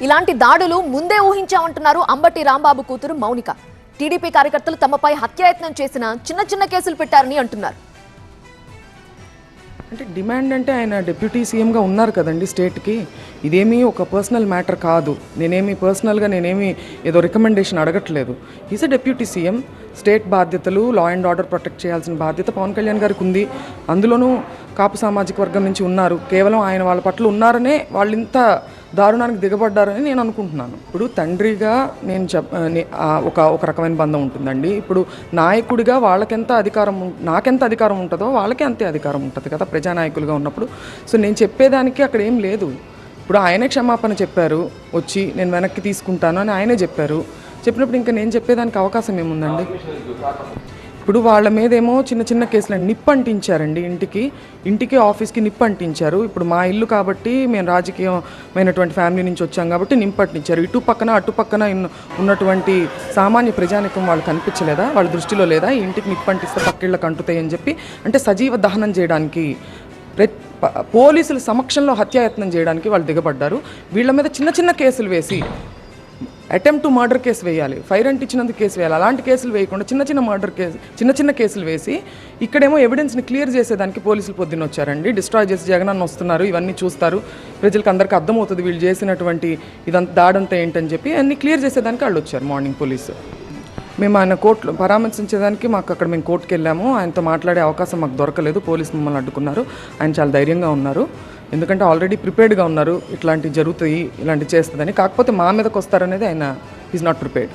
ఇలాంటి దాడులు ముందే ఊహించామంటున్నారు అంబటి రాంబాబు కూతురు మౌనిక. టీడీపీ కార్యకర్తలు తమపై హత్యాయత్నం చేసిన చిన్న కేసులు పెట్టారని అంటున్నారు. అంటే డిమాండ్ అంటే ఆయన డిప్యూటీ సీఎంగా ఉన్నారు కదండి స్టేట్కి. ఇదేమీ ఒక పర్సనల్ మ్యాటర్ కాదు. నేనేమి ఏదో రికమెండేషన్ అడగట్లేదు. Is a deputy CM. State బాధ్యతలు, లా అండ్ ఆర్డర్ ప్రొటెక్ట్ చేయాల్సిన బాధ్యత పవన్ కళ్యాణ్ గారికి ఉంది. అందులోనూ కాపు సామాజిక వర్గం నుంచి ఉన్నారు. కేవలం ఆయన వాళ్ళ పట్ల ఉన్నారనే వాళ్ళు ఇంత దారుణానికి దిగబడ్డారని నేను అనుకుంటున్నాను. ఇప్పుడు తండ్రిగా నేను ఒక రకమైన బంధం ఉంటుందండి. ఇప్పుడు నాయకుడిగా నాకెంత అధికారం ఉంటుందో వాళ్ళకే అంతే అధికారం ఉంటుంది కదా ప్రజానాయకులుగా ఉన్నప్పుడు. సో నేను చెప్పేదానికి అక్కడ ఏం లేదు. ఇప్పుడు ఆయనే క్షమాపణ చెప్పారు, వచ్చి నేను వెనక్కి తీసుకుంటాను అని ఆయనే చెప్పినప్పుడు ఇంకా నేను చెప్పేదానికి అవకాశం ఏముందండి. ఇప్పుడు వాళ్ళ మీదేమో చిన్న కేసులు నిప్పు అంటించారండి. ఇంటికి ఆఫీస్కి నిప్పు అంటించారు. ఇప్పుడు మా ఇల్లు కాబట్టి మేము రాజకీయమైనటువంటి ఫ్యామిలీ నుంచి వచ్చాం కాబట్టి నిప్పు అంటించారు. ఇటు పక్కన ఉన్నటువంటి సామాన్య ప్రజానికం వాళ్ళు కనిపించలేదా? వాళ్ళ దృష్టిలో లేదా ఈ ఇంటికి నిప్పు అంటిస్తే పక్కిళ్ళకి అంటుతాయి అని చెప్పి అంటే సజీవ దహనం చేయడానికి పోలీసుల సమక్షంలో హత్యాయత్నం చేయడానికి వాళ్ళు దిగబడ్డారు. వీళ్ళ మీద చిన్న కేసులు వేసి అటెంప్ట్ టు మర్డర్ కేసు వేయాలి, ఫైర్ అంటించినందుకు కేసు వేయాలి. అలాంటి కేసులు వేయకుండా చిన్న కేసులు వేసి ఇక్కడేమో ఎవిడెన్స్ని క్లియర్ చేసేదానికి పోలీసులు పొద్దున్న వచ్చారండి. డిస్ట్రాయ్ చేసి జగనన్న వస్తున్నారు, ఇవన్నీ చూస్తారు, ప్రజలకు అందరికీ అర్థమవుతుంది వీళ్ళు చేసినటువంటి ఇదంతా దాడంతా ఏంటని చెప్పి అన్నీ క్లియర్ చేసేదానికి వాళ్ళు వచ్చారు మార్నింగ్ పోలీసు. మేము ఆయన కోర్టులో పరామర్శించేదానికి మేము కోర్టుకు వెళ్ళాము. ఆయనతో మాట్లాడే అవకాశం మాకు దొరకలేదు. పోలీసు మమ్మల్ని అడ్డుకున్నారు. ఆయన చాలా ధైర్యంగా ఉన్నారు, ఎందుకంటే ఆల్రెడీ ప్రిపేర్డ్గా ఉన్నారు ఇట్లాంటివి జరుగుతాయి, ఇలాంటివి చేస్తుందని. కాకపోతే మా మీదకి వస్తారనేది ఆయన ఈజ్ నాట్ ప్రిపేర్డ్.